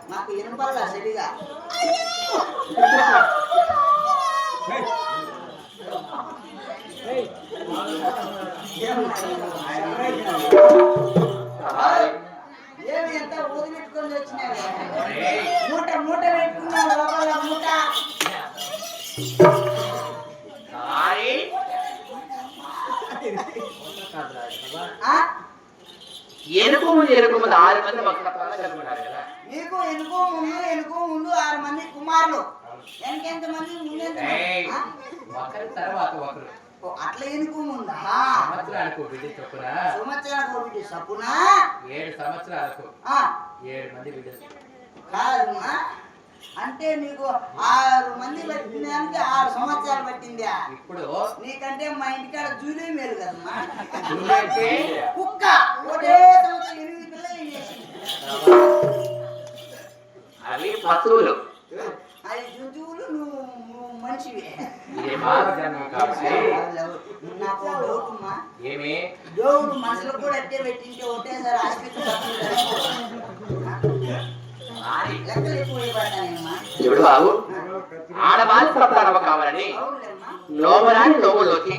నాకు వినపడలా సరిగా ఏమి ఎంత ఊది పెట్టుకొని వచ్చినావే మూట మూట పెట్టుకున్నావు లోపల మూట ఎనుకు ముందు 6 మంది నీకు ఎనుకో ముందు 6 మంది కుమారులు ఎంత మంది ముందు తర్వాత అట్లా ఎనుకు ముందా సంవత్సరాలకు బిడ్డ చొప్పున 7 సంవత్సరాలకు 7 మంది బిడ్డ కాదమ్మా అంటే నీకు 6 మంది పట్టిందానికి 6 సంవత్సరాలు పట్టిందా ఇప్పుడు నీకంటే మా ఇంటికాడ జూలీ మేలు కదమ్మా కుక్క ఒకటే సంవత్సరం 8 పిల్లలు చేసింది అవి పశువులు అది జంతువులు నువ్వు మనిషివి నాకు డౌటమ్మా ఏమి దేవుడు మనుషులు కూడా అట్టే పెట్టింటే ఒకటేసారి ఆస్పత్రి లెక్కలు ఎక్కువ పడ్డానమ్మా చూడు బాబు ఆడవాళ్ళ సంతానం కావాలని లోమరాని లోములోకి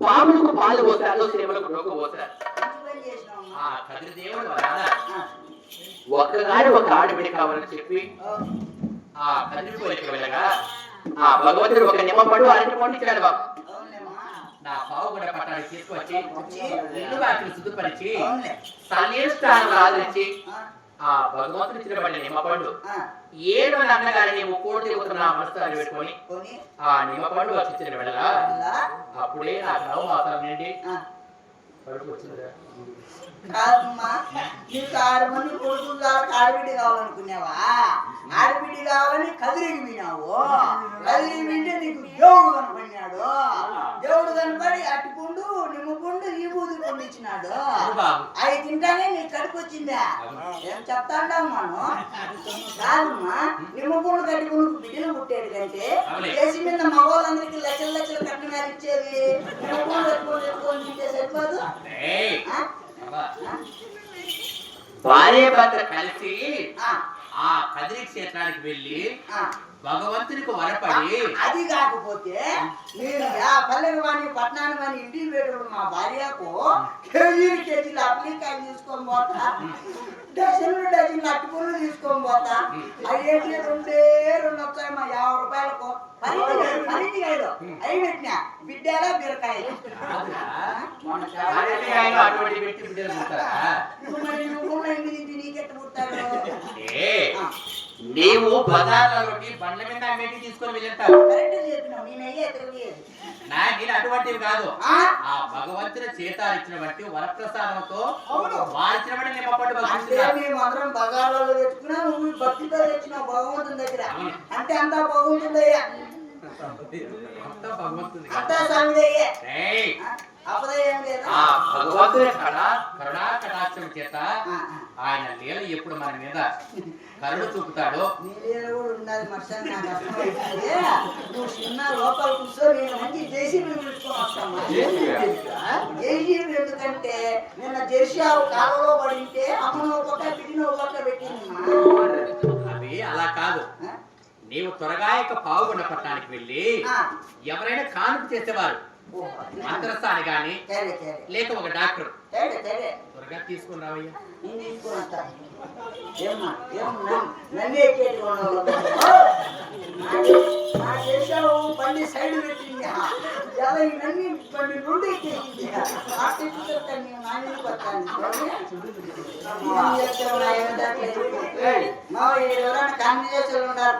పాములకు పాలు పోసారు శ్రీమలకు నొక్కు పోసారు ఆ కదిరి దేవుడు ఒక్కగాని ఒక ఆడబిడ్డ కావాలని చెప్పి ఆ కదిరి కోరిక వెళ్ళగా ఆ భగవంతుడు ఒక నిమ్మపండు అరటి పండు ఇచ్చాడు బాబు నా పావు కూడా పట్టానికి తీసుకొచ్చి ఇల్లు వాటిని శుద్ధపరిచి సన్నిధి స్థానం ఆదరించి ఆ భగవంతుడు ఇచ్చినటువంటి నిమ్మపండు 7 అన్నగారి నీవు కోడి తిరుగుతున్న మనస్తాన్ని పెట్టుకొని ఆ నిమ్మపండు వచ్చిన వెళ్ళగా అప్పుడే నాకు 9 మాసాల నుండి కడుపు వచ్చిందిరా. కాదమ్మా నీకు 6 మంది కొడుకులు ఆడబిడ్డ కావాలనుకున్నావా ఆడబిడ్డ కావాలని కదిరికి వినావు కదిరికి వింటే నీకు దేవుడు కనపడినాడు దేవుడు కనపడి అట్టుకుండు నిమ్మకుండు ఈ బూది పండు ఇచ్చినాడు అవి తింటానే నీకు కడుపు వచ్చిందా ఏం చెప్తాండాం మనం కాదమ్మా నిమ్మకుండు కట్టుకుని బిడ్డలు పుట్టాడు కంటే చేసి మీద మగవాళ్ళందరికీ లక్షలు కట్టినారు ఇచ్చేది నిమ్మకుండు కట్టుకొని తింటే సరిపోదు భార్య భర్త కలిసి ఆ కదిరి క్షేత్రానికి వెళ్ళి భగవంతునికి వరపడి అది కాకపోతే నేను పల్లెకి వాణి పట్టణానికి వాణి ఇంటికి పెట్టినప్పుడు మా భార్యకు కేజీలు అప్లికాయలు తీసుకొని పోతా డజన్లు అట్టుకులు తీసుకొని పోతా అయ్యేటి 2 వచ్చాయి మా 50 రూపాయలకు పరిధిగాయలు అవి పెట్టినా బిడ్డలా బీరకాయలు నీకెట్ట పుట్టాడు నీవు బజార్లలోకి బండ్ల మీద అమ్మేటి తీసుకొని వెళ్ళావు నాకు అటువంటివి కాదు ఆ భగవంతుని చేత ఇచ్చిన బట్టి వరప్రసాదంతో వారిచిన బట్టి మేమందరం బజార్లలో తెచ్చుకున్నా నువ్వు భక్తితో తెచ్చిన భగవంతుని దగ్గర అంటే అంతా బాగుంటుందయ్యా అంతా స్వామిదయ్యే భగవంతుని కరుణా కటాక్షం చేత ఆయన లీల ఎప్పుడు మన మీద కరుణ చూపుతాడు నువ్వు చిన్న లోపల కూర్చొని మంచి జేసీబీ పెట్టుకొని వస్తామా జేసీబీ ఎందుకంటే నిన్న జెర్సీ కాలంలో పడింటే అమ్మను ఒక పిడిని ఒక పెట్టింది అది అలా కాదు నీవు త్వరగా పావుగొండ పట్టణానికి వెళ్ళి ఎవరైనా కానుక చేసేవారు మంత్రస్థాని గాని లేక ఒక డాక్టర్ త్వరగా తీసుకుని రావయ్యా బండి సైడ్ పెట్టింది బండి 2 ఎక్కేసింది ఎవరైనా కాంగ్రెస్ ఉన్నారు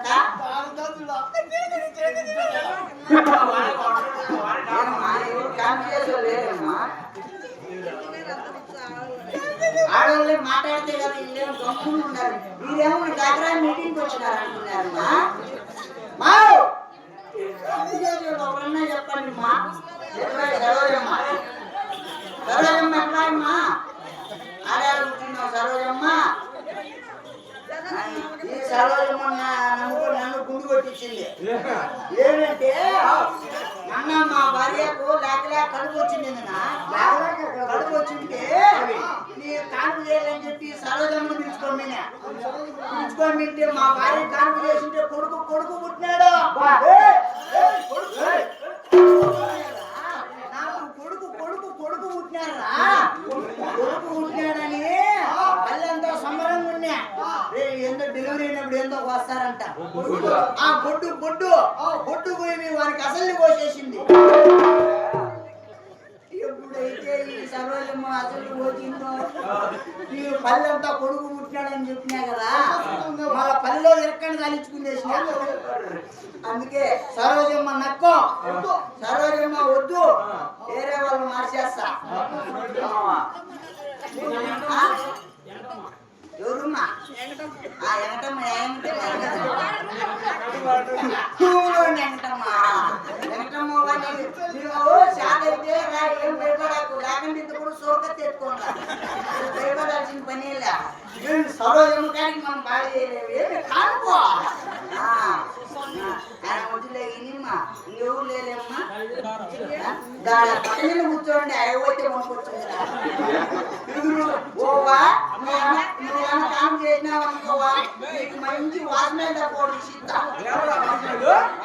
ఆడవాళ్ళే మాట్లాడితే కదా ఇల్లేమో గమ్ములు ఉన్నారు మీరేమో దగ్గర మీటింగ్కి వచ్చినారు అంటున్నారు చెప్పండి అమ్మా. సరోజమ్మ సరోజమ్మ ఎట్లాయమ్మా ఆడాడు కూర్చున్నావు సరోజమ్మ. ఈ సరోజమ్మ నన్ను గుండు కొట్టించింది. ఏంటంటే అన్న మా భార్యకు లేక కడుపు వచ్చింది. కడుపు వచ్చింటే నీ కాన్పు చేయాలని చెప్పి సరోజమ్మ పిలుచుకోమంటే మా భార్య కాన్పు చేసింటే కొడుకు పుట్టినాడు. నాకు కొడుకు పుట్టినారా? కొడుకు పుట్టినాడని పల్లెంతో సంబరంగా ఉన్నా. ఏందో డెలివరీ అయినప్పుడు ఏందో వస్తారంట. ఆ బొడ్డు పోయి వారికి అసలు పోసేసింది. ఎప్పుడైతే ఈ సరోజమ్మ అసలు పోతుందో ఈ పల్లెంతా కొడుకు పుట్టినాడని చెప్పినా కదా, మళ్ళా పల్లెలో ఎక్కడ తలించుకునేసిన. అందుకే సరోజమ్మ నక్కో సరోజమ్మ వద్దు, వేరే వాళ్ళు మార్చేస్తా. ఎవరుమ్మా? వెంకటమ్మ శాఖ అయితే ఏం భయపడకు, లేకుంటే ఇది కూడా సోకత్తి ఎత్తుకోండి. భయపడాల్సిన పని సరోజమ్మ కానీ మనం బాగా చేయలేము. ఏమి కానుకో ఆయన వద్దులే ఇనిమ్మా, ఇంకెవరు లేరేమ్మా. దాని పక్కన కూర్చోండి, అయిపోతే మనకొచ్చిందిరా. ఓవా నువ్వు కామ్ చేసినావు అనుకోవా, నీకు మంచి వాచ్మెన్ పోటీ ఇస్తా.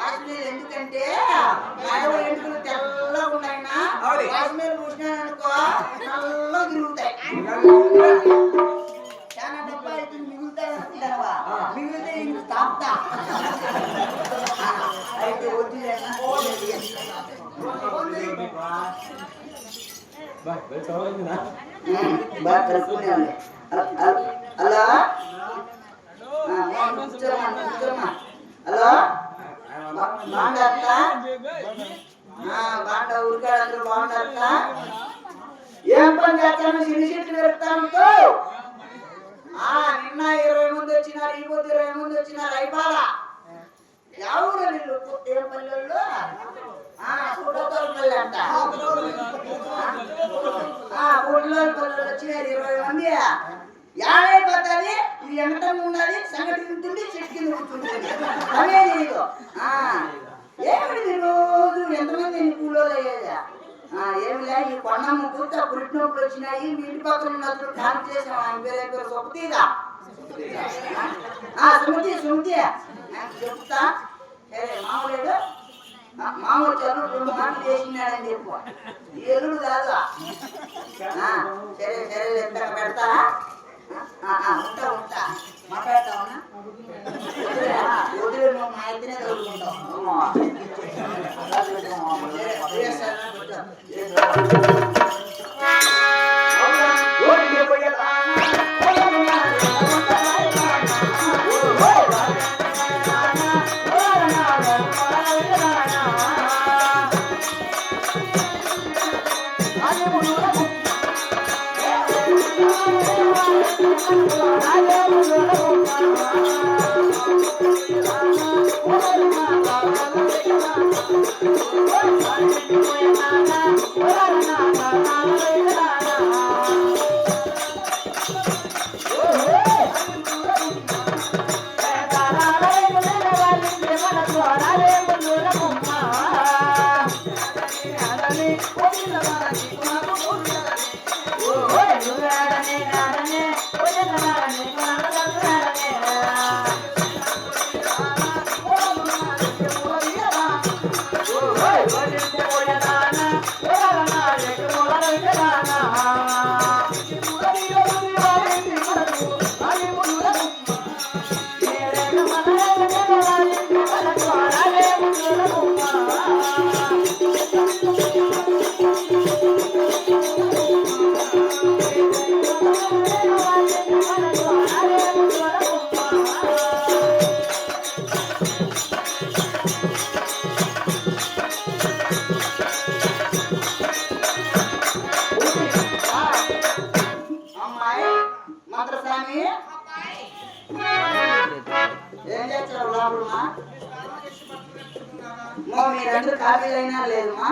వాచ్మెన్ ఎందుకంటే నడవ ఎంటుకలు తెల్లగా ఉన్నాయినా, వాచ్మెన్ పూసినాను అనుకో నల్లగా తిరుగుతాయి. చాలా డబ్బా అయితే మిగులుతాయి అనుకుంటావా? మిగిలితే ఇంక తాపుతా. అయితే వద్దులేనా హలో హలో బాగుంటారా? బాగుంటా ఊరికాడ అందరూ బాగుంటారా? ఏం పని చేస్తాను? సిరి చెట్లు పెడతాను. నిన్న 20 మంది వచ్చినారు, ఈ పొద్దు 20 మంది వచ్చినారు. అయిపోలా ఎవరు వీళ్ళు? ఏం పల్లెల్లో పల్లె అంట. పుట్టిలో పల్లెలు వచ్చినారు 20 మంది. ఏడైపోతుంది. ఇది ఎంటం ఉన్నది, సంగటి ఉంటుంది, చెట్టు కింద కూర్చుంటుంది. అదే నీకు ఏమిటి రోజు ఎంతమంది కూలోళ్ళు అయ్యేదా? ఏమిలే ఈ కొండమ్మ కూర్చో పుట్టినప్పుడు వచ్చినాయి. మీ ఇంటి పక్కన ఉన్నప్పుడు కాల్ చేసాం. ఆయన పేరు సుమతిగా సుమతి చెప్తా. సరే మామూలు మామూలు చదువు 2 మాటలు చేసినాడని చెప్పు. ఈ ఎల్లుడు కాదు. సరే ఎంత పెడతా ఉంటా మాట్లాడతావునా? వదిలే నువ్వు మా ఇద్దరే చదువుకుంటావు. అమ్మో మీరందరూ కాపీలు అయినా లేదమ్మా